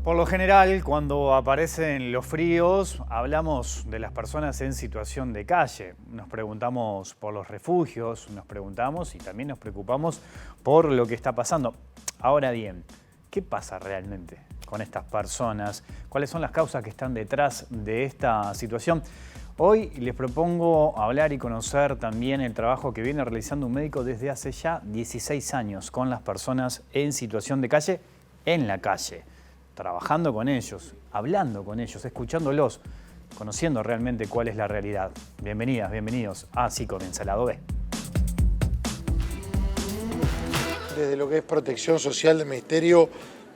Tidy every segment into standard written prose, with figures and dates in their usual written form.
Por lo general, cuando aparecen los fríos, hablamos de las personas en situación de calle. Nos preguntamos por los refugios, nos preguntamos y también nos preocupamos por lo que está pasando. Ahora bien, ¿qué pasa realmente con estas personas? ¿Cuáles son las causas que están detrás de esta situación? Hoy les propongo hablar y conocer también el trabajo que viene realizando un médico desde hace ya 16 años con las personas en situación de calle, en la calle. Trabajando con ellos, hablando con ellos, escuchándolos, conociendo realmente cuál es la realidad. Bienvenidas, bienvenidos a Así Comienza el Lado B. Desde lo que es protección social del Ministerio,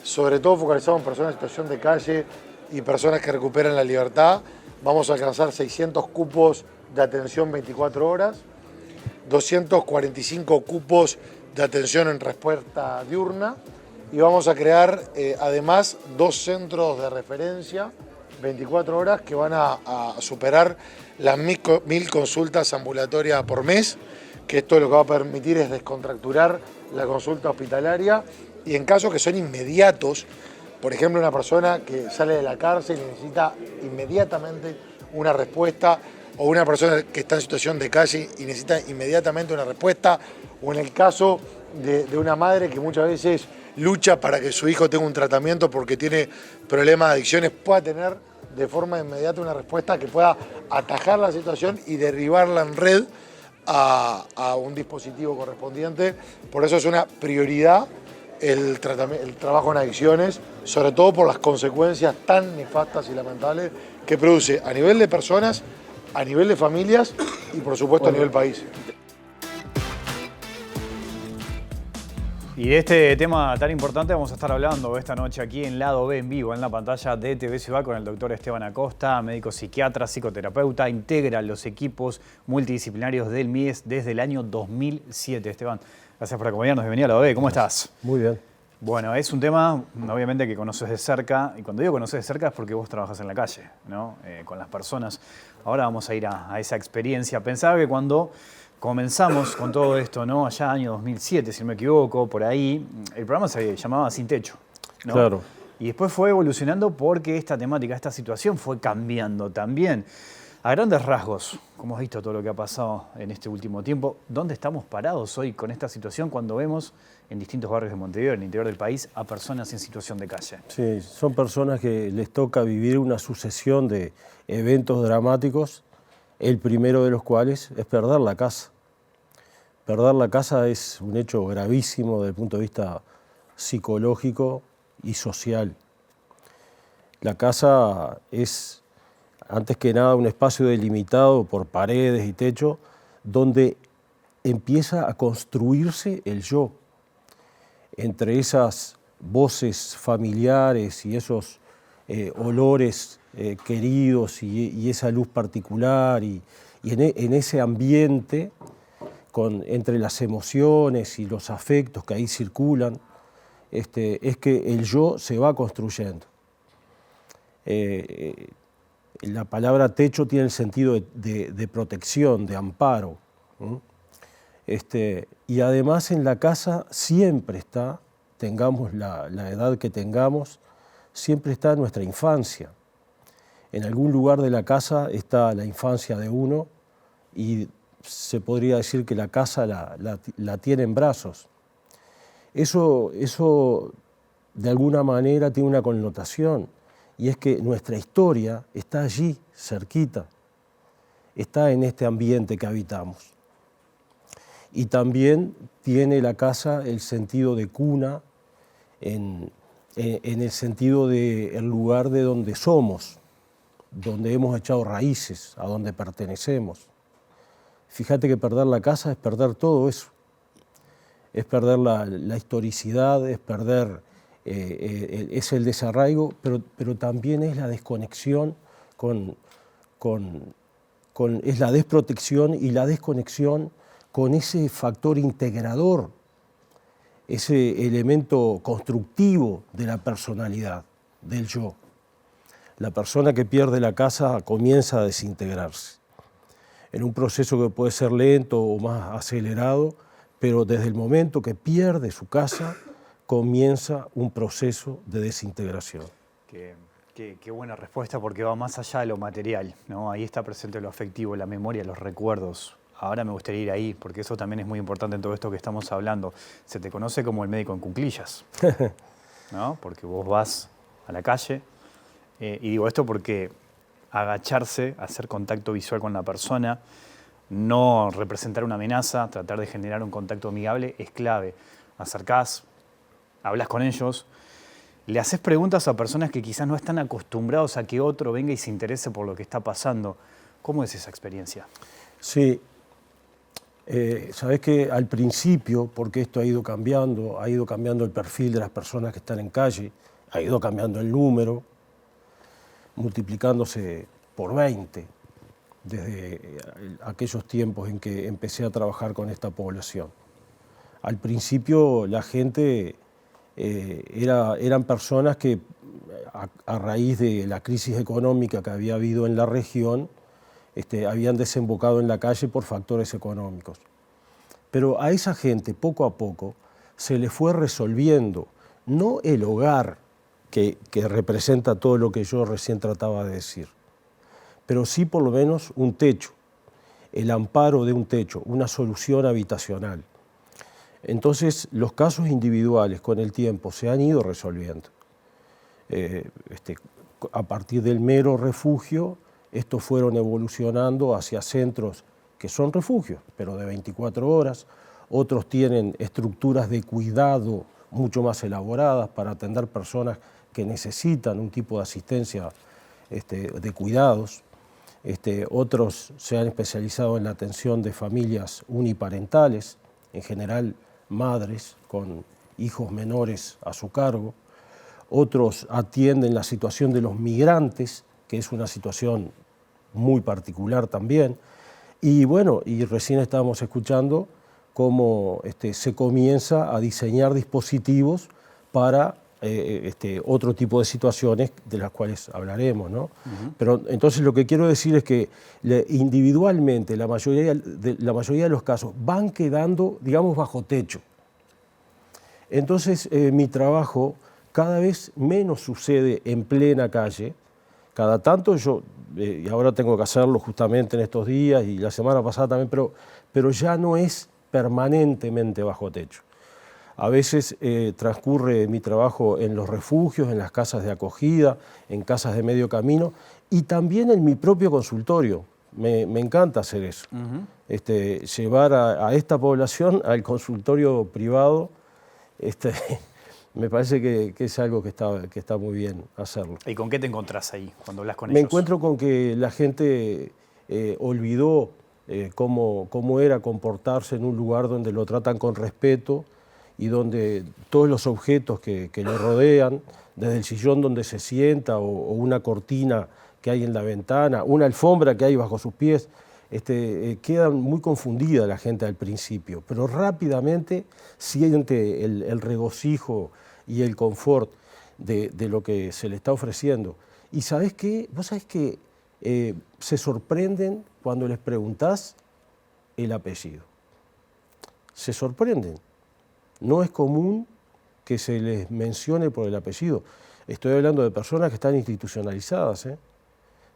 sobre todo focalizado en personas en situación de calle y personas que recuperan la libertad, vamos a alcanzar 600 cupos de atención 24 horas, 245 cupos de atención en respuesta diurna, y vamos a crear además 2 centros de referencia 24 horas que van a superar las 1000 consultas ambulatorias por mes, que esto lo que va a permitir es descontracturar la consulta hospitalaria, y en casos que son inmediatos, por ejemplo una persona que sale de la cárcel y necesita inmediatamente una respuesta, o una persona que está en situación de calle y necesita inmediatamente una respuesta, o en el caso de una madre que muchas veces lucha para que su hijo tenga un tratamiento porque tiene problemas de adicciones, pueda tener de forma inmediata una respuesta que pueda atajar la situación y derribarla en red a un dispositivo correspondiente. Por eso es una prioridad el trabajo en adicciones, sobre todo por las consecuencias tan nefastas y lamentables que produce a nivel de personas, a nivel de familias y por supuesto a nivel país. Y de este tema tan importante vamos a estar hablando esta noche aquí en Lado B en vivo, en la pantalla de TV Ciudad, con el doctor Esteban Acosta, médico psiquiatra, psicoterapeuta, integra los equipos multidisciplinarios del MIES desde el año 2007. Esteban, gracias por acompañarnos, bienvenido a Lado B, ¿cómo estás? Muy bien. Bueno, es un tema obviamente que conoces de cerca, y cuando digo conoces de cerca es porque vos trabajas en la calle, ¿no? Con las personas. Ahora vamos a ir a esa experiencia. Pensaba que cuando comenzamos con todo esto, ¿no? Allá año 2007, si no me equivoco, por ahí, el programa se llamaba Sin Techo, ¿no? Claro. Y después fue evolucionando porque esta temática, esta situación fue cambiando también. A grandes rasgos, como has visto todo lo que ha pasado en este último tiempo, ¿dónde estamos parados hoy con esta situación cuando vemos en distintos barrios de Montevideo, en el interior del país, a personas en situación de calle? Sí, son personas que les toca vivir una sucesión de eventos dramáticos, el primero de los cuales es perder la casa. Perder la casa es un hecho gravísimo desde el punto de vista psicológico y social. La casa es, antes que nada, un espacio delimitado por paredes y techo, donde empieza a construirse el yo. Entre esas voces familiares y esos olores queridos y esa luz particular y en ese ambiente, entre las emociones y los afectos que ahí circulan, es que el yo se va construyendo. La palabra techo tiene el sentido de protección, de amparo. Y además en la casa siempre está, tengamos la edad que tengamos, siempre está nuestra infancia. En algún lugar de la casa está la infancia de uno y se podría decir que la casa la tiene en brazos. Eso de alguna manera tiene una connotación, y es que nuestra historia está allí, cerquita, está en este ambiente que habitamos. Y también tiene la casa el sentido de cuna, en el sentido del lugar de donde somos, donde hemos echado raíces, a donde pertenecemos. Fíjate que perder la casa es perder todo eso. Es perder la historicidad, es perder, es el desarraigo, pero también es la desconexión es la desprotección y la desconexión con ese factor integrador, ese elemento constructivo de la personalidad, del yo. La persona que pierde la casa comienza a desintegrarse, en un proceso que puede ser lento o más acelerado, pero desde el momento que pierde su casa, comienza un proceso de desintegración. Qué buena respuesta, porque va más allá de lo material, ¿no? Ahí está presente lo afectivo, la memoria, los recuerdos. Ahora me gustaría ir ahí, porque eso también es muy importante en todo esto que estamos hablando. Se te conoce como el médico en cuclillas, ¿no? Porque vos vas a la calle, y digo esto porque agacharse, hacer contacto visual con la persona, no representar una amenaza, tratar de generar un contacto amigable es clave. Acercás, hablas con ellos, le haces preguntas a personas que quizás no están acostumbrados a que otro venga y se interese por lo que está pasando. ¿Cómo es esa experiencia? Sí, sabes que al principio, porque esto ha ido cambiando el perfil de las personas que están en calle, ha ido cambiando el número, multiplicándose por 20 desde aquellos tiempos en que empecé a trabajar con esta población. Al principio la gente eran personas que a raíz de la crisis económica que había habido en la región, habían desembocado en la calle por factores económicos. Pero a esa gente poco a poco se le fue resolviendo, no el hogar que representa todo lo que yo recién trataba de decir, pero sí por lo menos un techo, el amparo de un techo, una solución habitacional. Entonces los casos individuales con el tiempo se han ido resolviendo. A partir del mero refugio, estos fueron evolucionando hacia centros que son refugios, pero de 24 horas. Otros tienen estructuras de cuidado mucho más elaboradas para atender personas que necesitan un tipo de asistencia de cuidados. Otros se han especializado en la atención de familias uniparentales, en general madres con hijos menores a su cargo. Otros atienden la situación de los migrantes, que es una situación muy particular también. Y bueno, y recién estábamos escuchando cómo se comienza a diseñar dispositivos para otro tipo de situaciones de las cuales hablaremos, ¿no? Pero entonces lo que quiero decir es que individualmente la mayoría de los casos van quedando, digamos, bajo techo. Entonces mi trabajo cada vez menos sucede en plena calle. Cada tanto yo, y ahora tengo que hacerlo justamente en estos días y la semana pasada también, pero ya no es permanentemente bajo techo. A veces transcurre mi trabajo en los refugios, en las casas de acogida, en casas de medio camino y también en mi propio consultorio. Me encanta hacer eso. Llevar a esta población al consultorio privado, me parece que es algo que está muy bien hacerlo. ¿Y con qué te encontrás ahí cuando hablas con ellos? Me encuentro con que la gente olvidó cómo era comportarse en un lugar donde lo tratan con respeto y donde todos los objetos que lo rodean, desde el sillón donde se sienta o una cortina que hay en la ventana, una alfombra que hay bajo sus pies, queda muy confundida la gente al principio, pero rápidamente siente el regocijo y el confort de lo que se le está ofreciendo. ¿Y sabés qué? Vos sabés que se sorprenden cuando les preguntás el apellido. Se sorprenden. No es común que se les mencione por el apellido. Estoy hablando de personas que están institucionalizadas, ¿eh?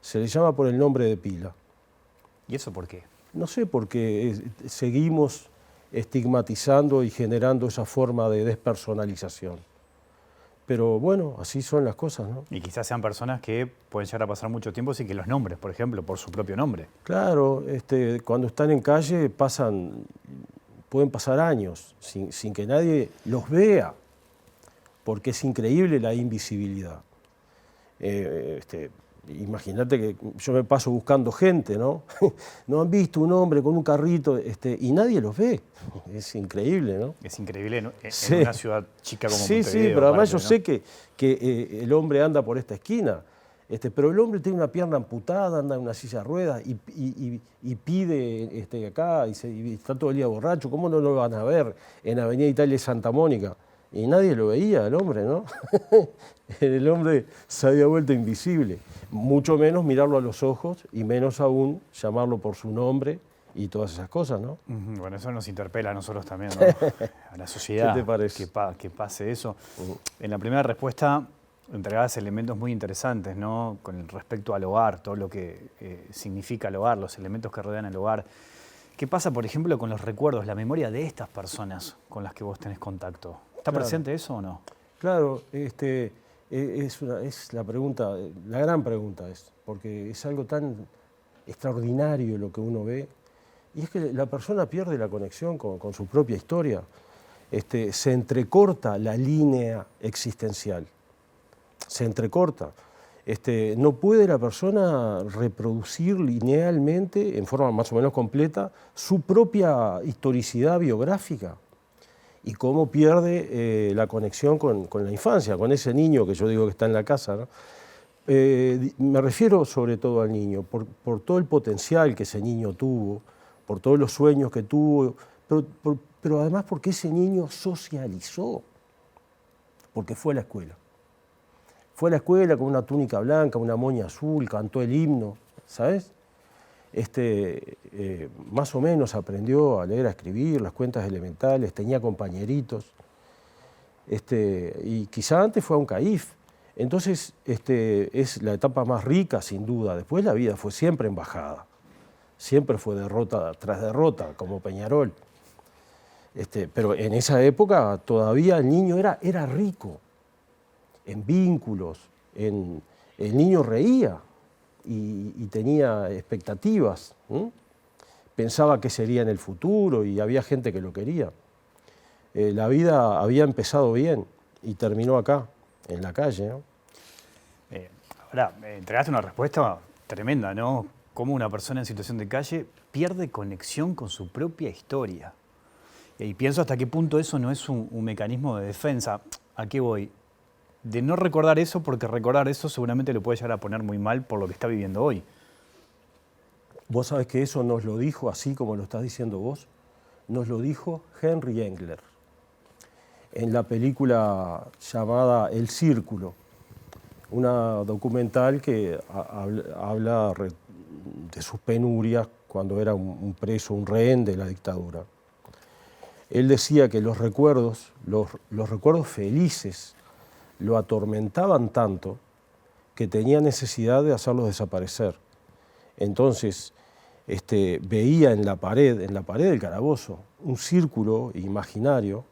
Se les llama por el nombre de pila. ¿Y eso por qué? No sé, porque seguimos estigmatizando y generando esa forma de despersonalización. Pero bueno, así son las cosas, ¿no? Y quizás sean personas que pueden llegar a pasar mucho tiempo sin que los nombres, por ejemplo, por su propio nombre. Claro, cuando están en calle pueden pasar años sin que nadie los vea, porque es increíble la invisibilidad. Imagínate que yo me paso buscando gente, ¿no? No han visto un hombre con un carrito y nadie los ve. Es increíble, ¿no? Es increíble en Sí. una ciudad chica como Montevideo. Sí, pero además yo ¿no? sé que el hombre anda por esta esquina, pero el hombre tiene una pierna amputada, anda en una silla de ruedas y pide acá y está todo el día borracho. ¿Cómo no lo van a ver en Avenida Italia y Santa Mónica? Y nadie lo veía, el hombre, ¿no? El hombre se había vuelto invisible. Mucho menos mirarlo a los ojos y menos aún llamarlo por su nombre y todas esas cosas, ¿no? Bueno, eso nos interpela a nosotros también, ¿no? A la sociedad. ¿Qué te parece? Que pase eso. En la primera respuesta Entregabas elementos muy interesantes, ¿no? Con respecto al hogar, todo lo que significa el hogar, los elementos que rodean el hogar. ¿Qué pasa, por ejemplo, con los recuerdos, la memoria de estas personas con las que vos tenés contacto? ¿Está presente eso o no? Claro, es la pregunta, la gran pregunta es, porque es algo tan extraordinario lo que uno ve, y es que la persona pierde la conexión con su propia historia. Se entrecorta la línea existencial, se entrecorta. No puede la persona reproducir linealmente, en forma más o menos completa, su propia historicidad biográfica. Y cómo pierde la conexión con la infancia, con ese niño que yo digo que está en la casa, ¿no? Me refiero sobre todo al niño, por todo el potencial que ese niño tuvo, por todos los sueños que tuvo, pero además porque ese niño socializó, porque fue a la escuela. Fue a la escuela con una túnica blanca, una moña azul, cantó el himno, ¿sabes? Más o menos aprendió a leer, a escribir, las cuentas elementales, tenía compañeritos, y quizá antes fue a un CAIF. Entonces, es la etapa más rica, sin duda. Después la vida fue siempre en bajada, siempre fue derrota tras derrota, como Peñarol. Pero en esa época todavía el niño era rico en vínculos, el niño reía y tenía expectativas, pensaba qué sería en el futuro y había gente que lo quería. La vida había empezado bien y terminó acá, en la calle, ¿no? Ahora, entregaste una respuesta tremenda, ¿no? Cómo una persona en situación de calle pierde conexión con su propia historia. Y pienso hasta qué punto eso no es un mecanismo de defensa. ¿A qué voy? De no recordar eso, porque recordar eso seguramente lo puede llegar a poner muy mal por lo que está viviendo hoy. Vos sabés que eso nos lo dijo, así como lo estás diciendo vos, nos lo dijo Henry Engler en la película llamada El Círculo, una documental que habla de sus penurias cuando era un preso, un rehén de la dictadura. Él decía que los recuerdos felices lo atormentaban tanto que tenía necesidad de hacerlos desaparecer. Entonces, veía en la pared del calabozo, un círculo imaginario,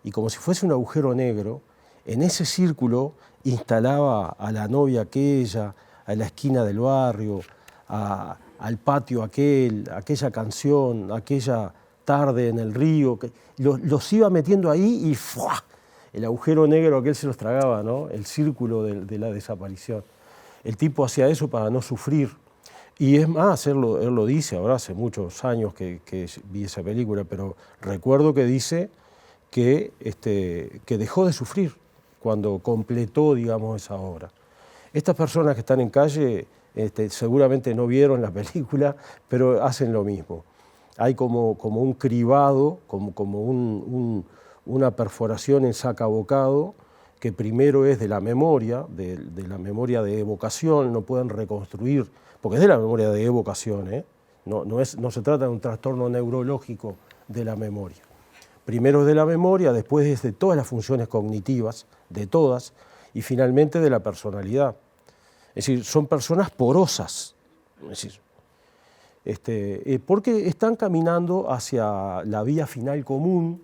y como si fuese un agujero negro, en ese círculo instalaba a la novia aquella, a la esquina del barrio, al patio aquella canción, aquella tarde en el río, los iba metiendo ahí y ¡fua! El agujero negro aquel se los tragaba, ¿no? El círculo de la desaparición. El tipo hacía eso para no sufrir. Y es más, él lo dice, ahora hace muchos años que vi esa película, pero recuerdo que dice que dejó de sufrir cuando completó, digamos, esa obra. Estas personas que están en calle seguramente no vieron la película, pero hacen lo mismo. Hay como un cribado, como una perforación en saca-bocado, que primero es de la memoria, de la memoria de evocación, no pueden reconstruir, porque es de la memoria de evocación, no se trata de un trastorno neurológico de la memoria. Primero es de la memoria, después es de todas las funciones cognitivas, de todas, y finalmente de la personalidad. Es decir, son personas porosas, es decir, porque están caminando hacia la vía final común,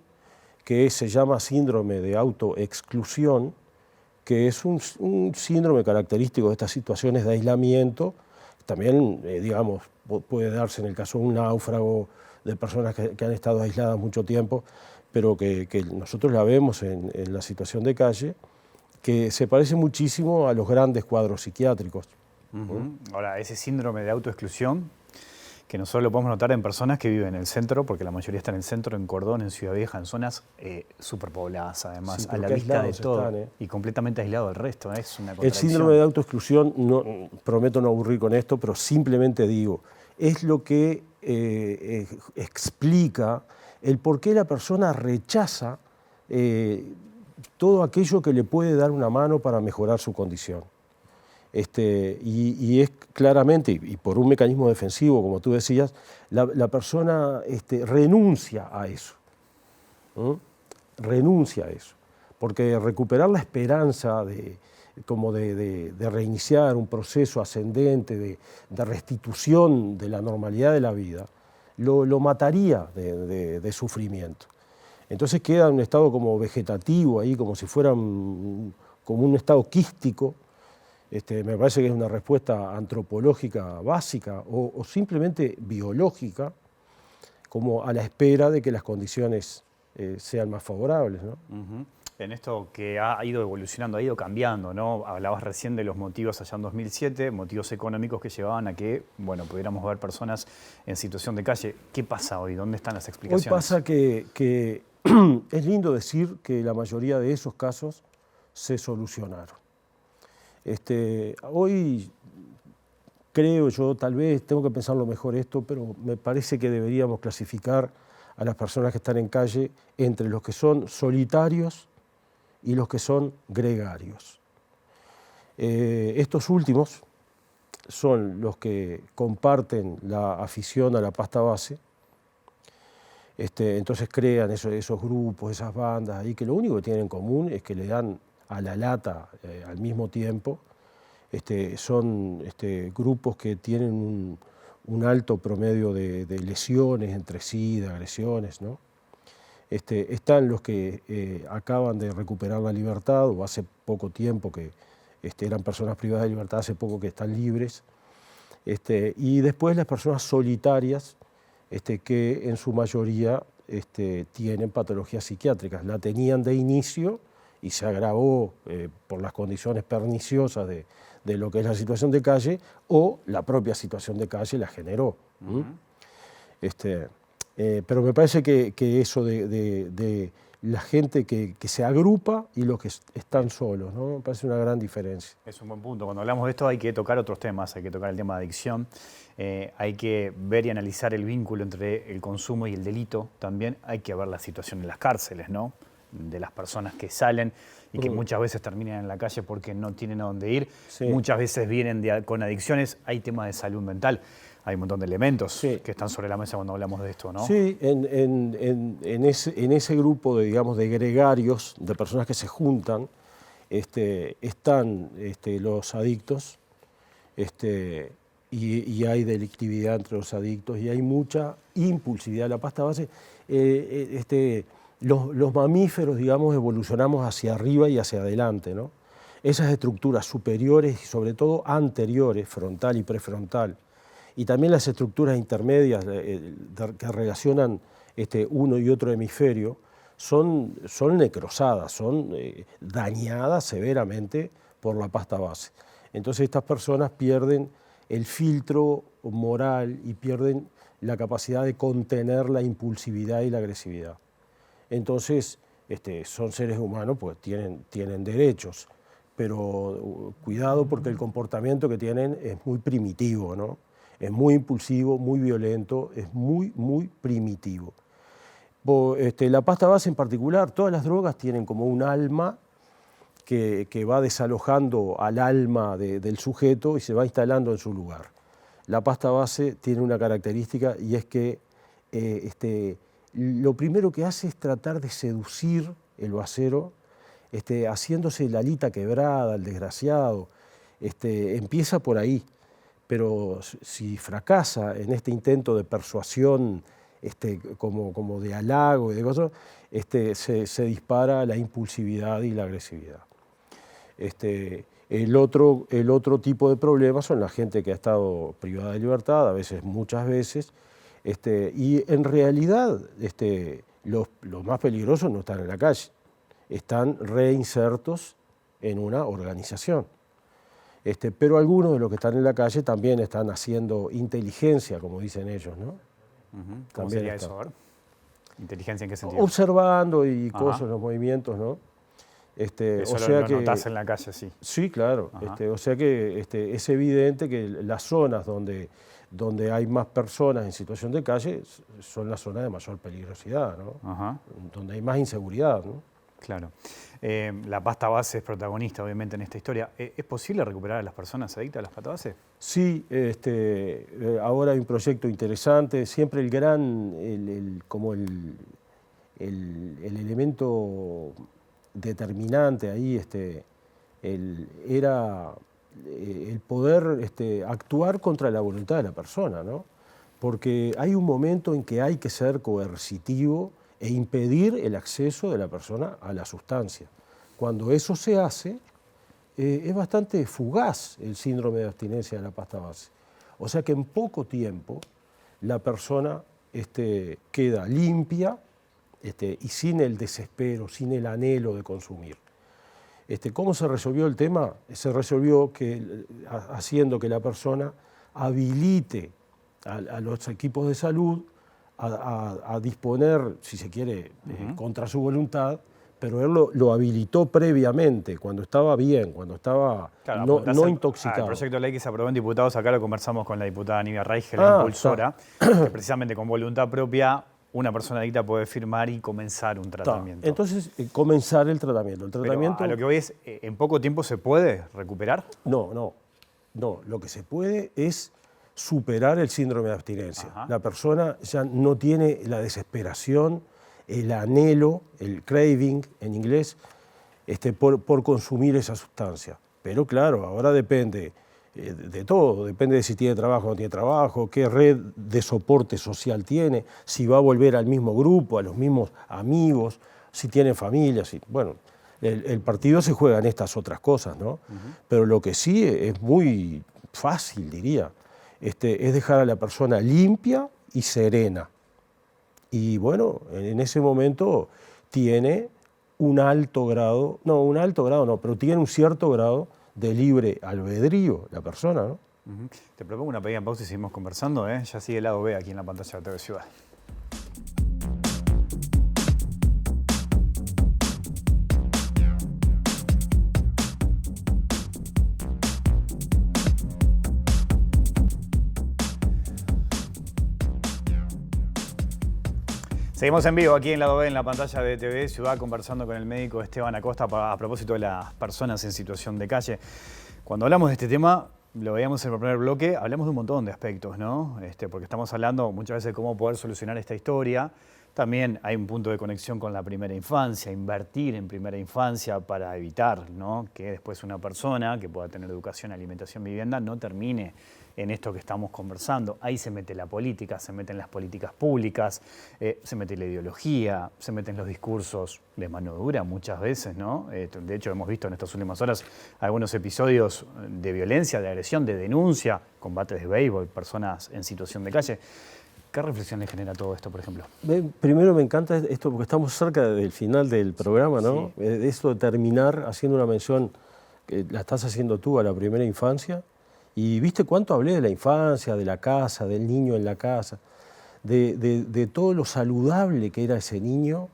que se llama síndrome de autoexclusión, que es un síndrome característico de estas situaciones de aislamiento. También, digamos, puede darse en el caso de un náufrago, de personas que han estado aisladas mucho tiempo, pero que nosotros la vemos en la situación de calle, que se parece muchísimo a los grandes cuadros psiquiátricos. Ahora, ese síndrome de autoexclusión, que nosotros lo podemos notar en personas que viven en el centro, porque la mayoría está en el centro, en Cordón, en Ciudad Vieja, en zonas superpobladas, además, Sí, a la vista de todo, están, y completamente aislado del resto. Es una El contradicción. síndrome de autoexclusión, prometo no aburrir con esto, pero simplemente digo, es lo que explica el por qué la persona rechaza todo aquello que le puede dar una mano para mejorar su condición. Y es claramente, y por un mecanismo defensivo, como tú decías, la persona renuncia a eso. Renuncia a eso. Porque recuperar la esperanza como de reiniciar un proceso ascendente de restitución de la normalidad de la vida, lo mataría de sufrimiento. Entonces queda en un estado como vegetativo ahí, como si fuera como un estado quístico. Me parece que es una respuesta antropológica básica o simplemente biológica, como a la espera de que las condiciones sean más favorables, ¿no? En esto que ha ido evolucionando, ha ido cambiando, ¿no? Hablabas recién de los motivos allá en 2007, motivos económicos que llevaban a que, bueno, pudiéramos ver personas en situación de calle. ¿Qué pasa hoy? ¿Dónde están las explicaciones? Hoy pasa que es lindo decir que la mayoría de esos casos se solucionaron. Hoy creo yo, tal vez tengo que pensarlo mejor esto, pero me parece que deberíamos clasificar a las personas que están en calle entre los que son solitarios y los que son gregarios. Estos últimos son los que comparten la afición a la pasta base, entonces crean esos grupos, esas bandas ahí, que lo único que tienen en común es que le dan a la lata al mismo tiempo. Son grupos que tienen un alto promedio de lesiones entre sí, de agresiones, ¿no? Están los que acaban de recuperar la libertad, o hace poco tiempo que eran personas privadas de libertad, hace poco que están libres, y después las personas solitarias, que en su mayoría tienen patologías psiquiátricas. La tenían de inicio y se agravó por las condiciones perniciosas de lo que es la situación de calle, o la propia situación de calle la generó. Pero me parece que eso de la gente que se agrupa y los que están solos, ¿no? Me parece una gran diferencia. Es un buen punto. Cuando hablamos de esto hay que tocar otros temas, hay que tocar el tema de adicción, hay que ver y analizar el vínculo entre el consumo y el delito. También hay que ver la situación en las cárceles, ¿no? De las personas que salen y que muchas veces terminan en la calle porque no tienen a dónde ir. Sí. Muchas veces vienen con adicciones. Hay temas de salud mental. Hay un montón de elementos que están sobre la mesa cuando hablamos de esto, ¿no? Sí, en ese grupo de gregarios, de personas que se juntan, están los adictos, y hay delictividad entre los adictos, y hay mucha impulsividad. La pasta base, los mamíferos, digamos, evolucionamos hacia arriba y hacia adelante, ¿no? Esas estructuras superiores y sobre todo anteriores, frontal y prefrontal, y también las estructuras intermedias que relacionan uno y otro hemisferio, son necrosadas, son dañadas severamente por la pasta base. Entonces estas personas pierden el filtro moral y pierden la capacidad de contener la impulsividad y la agresividad. Entonces son seres humanos, pues tienen derechos, pero cuidado porque el comportamiento que tienen es muy primitivo, ¿no? Es muy impulsivo, muy violento, es muy, muy primitivo. La pasta base en particular, todas las drogas tienen como un alma que va desalojando al alma del sujeto y se va instalando en su lugar. La pasta base tiene una característica, y es que lo primero que hace es tratar de seducir el basero, haciéndose la alita quebrada, el desgraciado. Empieza por ahí. Pero si fracasa en este intento de persuasión, como de halago y de cosas, se dispara la impulsividad y la agresividad. El otro tipo de problemas son la gente que ha estado privada de libertad, a veces, muchas veces, y en realidad los más peligrosos no están en la calle, están reinsertos en una organización. Pero algunos de los que están en la calle también están haciendo inteligencia, como dicen ellos, ¿no? ¿Cómo sería eso? A ver. ¿Inteligencia en qué sentido? Observando y cosas, los movimientos, ¿no? Eso lo notás en la calle, sí. Sí, claro. O sea que es evidente que las zonas donde hay más personas en situación de calle son las zonas de mayor peligrosidad, ¿no? Donde hay más inseguridad, ¿no? Claro. La pasta base es protagonista, obviamente, en esta historia. ¿Es posible recuperar a las personas adictas a las pasta base? Sí, ahora hay un proyecto interesante. Siempre el elemento determinante ahí era el poder actuar contra la voluntad de la persona, ¿no? Porque hay un momento en que hay que ser coercitivo e impedir el acceso de la persona a la sustancia. Cuando eso se hace, es bastante fugaz el síndrome de abstinencia de la pasta base. O sea que en poco tiempo la persona queda limpia y sin el desespero, sin el anhelo de consumir. ¿Cómo se resolvió el tema? Se resolvió haciendo que la persona habilite a los equipos de salud a disponer, si se quiere, contra su voluntad, pero él lo habilitó previamente, cuando estaba bien, cuando estaba no intoxicado. El proyecto de ley que se aprobó en diputados, acá lo conversamos con la diputada Nivia Reigel, la impulsora, que precisamente con voluntad propia una persona adicta puede firmar y comenzar un tratamiento. Entonces, comenzar el tratamiento. Pero a lo que voy es, ¿en poco tiempo se puede recuperar? No. Lo que se puede es superar el síndrome de abstinencia. Ajá. La persona ya no tiene la desesperación, el anhelo, el craving en inglés, por consumir esa sustancia. Pero claro, ahora depende de todo, depende de si tiene trabajo o no tiene trabajo, qué red de soporte social tiene, si va a volver al mismo grupo, a los mismos amigos, si tiene familia, bueno, el partido se juega en estas otras cosas, ¿no? Pero lo que sí es muy fácil, diría, es dejar a la persona limpia y serena. Y bueno, en ese momento tiene pero tiene un cierto grado de libre albedrío la persona, ¿no? Te propongo una pequeña pausa y seguimos conversando, ¿eh? Ya sigue el lado B aquí en la pantalla de TV Ciudad. Seguimos en vivo aquí en Lado B, en la pantalla de TV Ciudad, conversando con el médico Esteban Acosta a propósito de las personas en situación de calle. Cuando hablamos de este tema, lo veíamos en el primer bloque, hablamos de un montón de aspectos, ¿no? Porque estamos hablando muchas veces de cómo poder solucionar esta historia. También hay un punto de conexión con la primera infancia, invertir en primera infancia para evitar, ¿no?, que después una persona que pueda tener educación, alimentación, vivienda no termine en esto que estamos conversando. Ahí se mete la política, se meten las políticas públicas, se mete la ideología, se meten los discursos de mano dura muchas veces, ¿no? De hecho, hemos visto en estas últimas horas algunos episodios de violencia, de agresión, de denuncia, combates de béisbol, personas en situación de calle. ¿Qué reflexión le genera todo esto, por ejemplo? Primero me encanta esto porque estamos cerca del final del programa, ¿no? Sí. Esto de terminar haciendo una mención, que la estás haciendo tú, a la primera infancia. Y viste cuánto hablé de la infancia, de la casa, del niño en la casa, de todo lo saludable que era ese niño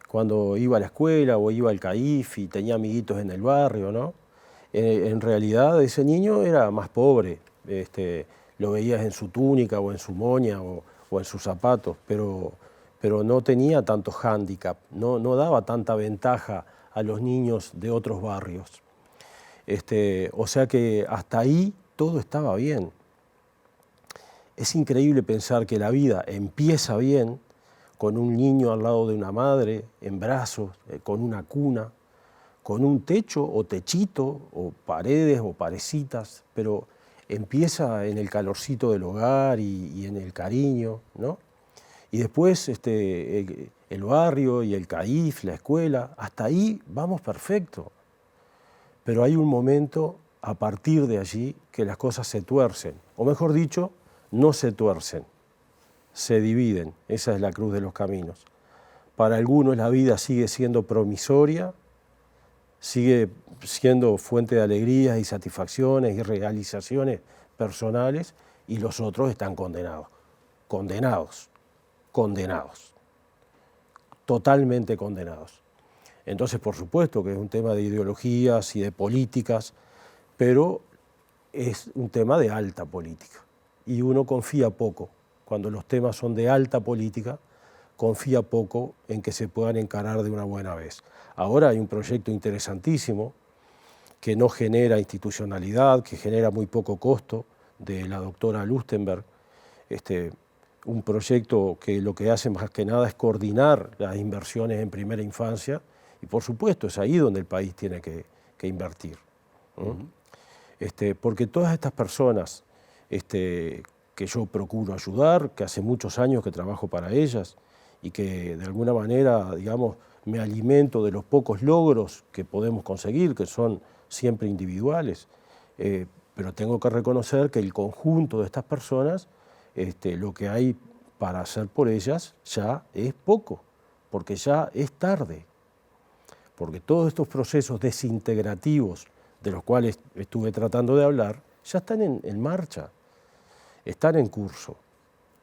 cuando iba a la escuela o iba al CAIF y tenía amiguitos en el barrio, ¿no? En realidad ese niño era más pobre, lo veías en su túnica o en su moña o en sus zapatos, pero no tenía tanto hándicap, no daba tanta ventaja a los niños de otros barrios. O sea que hasta ahí todo estaba bien. Es increíble pensar que la vida empieza bien con un niño al lado de una madre, en brazos, con una cuna, con un techo o techito, o paredes o parecitas, pero empieza en el calorcito del hogar y en el cariño, ¿no? Y después el barrio y el CAIF, la escuela, hasta ahí vamos perfecto. Pero hay un momento a partir de allí que las cosas se tuercen, o mejor dicho, no se tuercen, se dividen. Esa es la cruz de los caminos. Para algunos la vida sigue siendo promisoria, sigue siendo fuente de alegrías y satisfacciones y realizaciones personales, y los otros están condenados, totalmente condenados. Entonces, por supuesto que es un tema de ideologías y de políticas, pero es un tema de alta política. Y uno confía poco, cuando los temas son de alta política, confía poco en que se puedan encarar de una buena vez. Ahora hay un proyecto interesantísimo que no genera institucionalidad, que genera muy poco costo, de la doctora Lustenberg, un proyecto que lo que hace más que nada es coordinar las inversiones en primera infancia, y por supuesto es ahí donde el país tiene que que invertir. ¿No? Porque todas estas personas que yo procuro ayudar, que hace muchos años que trabajo para ellas y que de alguna manera, digamos, me alimento de los pocos logros que podemos conseguir, que son siempre individuales, pero tengo que reconocer que el conjunto de estas personas, lo que hay para hacer por ellas ya es poco, porque ya es tarde, porque todos estos procesos desintegrativos de los cuales estuve tratando de hablar, ya están en marcha, están en curso.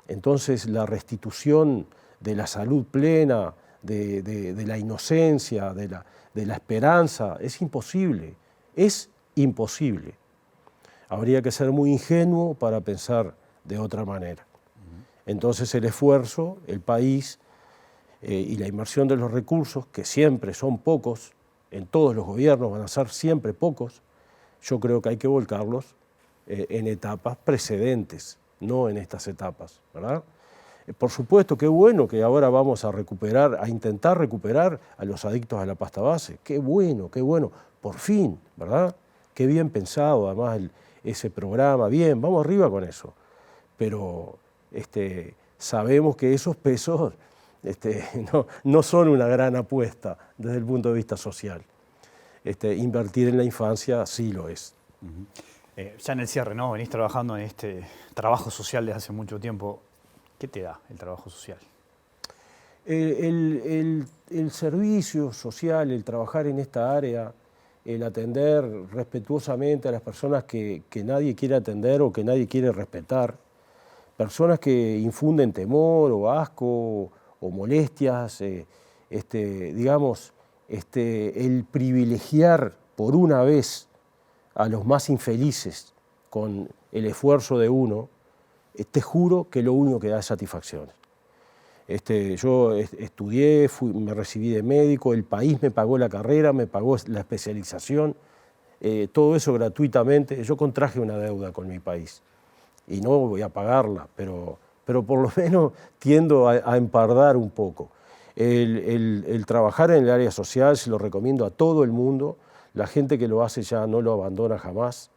Entonces la restitución de la salud plena, de la inocencia, de la esperanza, es imposible, es imposible. Habría que ser muy ingenuo para pensar de otra manera. Entonces el esfuerzo, el país y la inversión de los recursos, que siempre son pocos, en todos los gobiernos van a ser siempre pocos, yo creo que hay que volcarlos en etapas precedentes, no en estas etapas, ¿verdad? Por supuesto, qué bueno que ahora vamos a recuperar, a intentar recuperar a los adictos a la pasta base. Qué bueno, por fin, ¿verdad? Qué bien pensado, además, ese programa. Bien, vamos arriba con eso. Pero sabemos que esos pesos no son una gran apuesta desde el punto de vista social. Invertir en la infancia sí lo es. Ya en el cierre, ¿no? Venís trabajando en este trabajo social desde hace mucho tiempo. ¿Qué te da el trabajo social? El servicio social, el trabajar en esta área, el atender respetuosamente a las personas que nadie quiere atender o que nadie quiere respetar, personas que infunden temor o asco o molestias, digamos, el privilegiar por una vez a los más infelices con el esfuerzo de uno, te juro que lo único que da es satisfacción. Yo estudié, me recibí de médico, el país me pagó la carrera, me pagó la especialización, todo eso gratuitamente. Yo contraje una deuda con mi país y no voy a pagarla, pero por lo menos tiendo a empardar un poco. El trabajar en el área social se lo recomiendo a todo el mundo. La gente que lo hace ya no lo abandona jamás,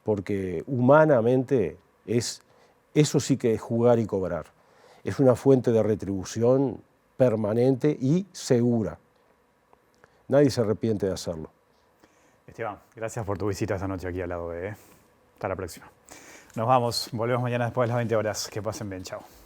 porque humanamente eso sí que es jugar y cobrar. Es una fuente de retribución permanente y segura. Nadie se arrepiente de hacerlo. Esteban, gracias por tu visita esta noche aquí al lado de... Hasta la próxima. Nos vamos, volvemos mañana después de las 20 horas. Que pasen bien, chao.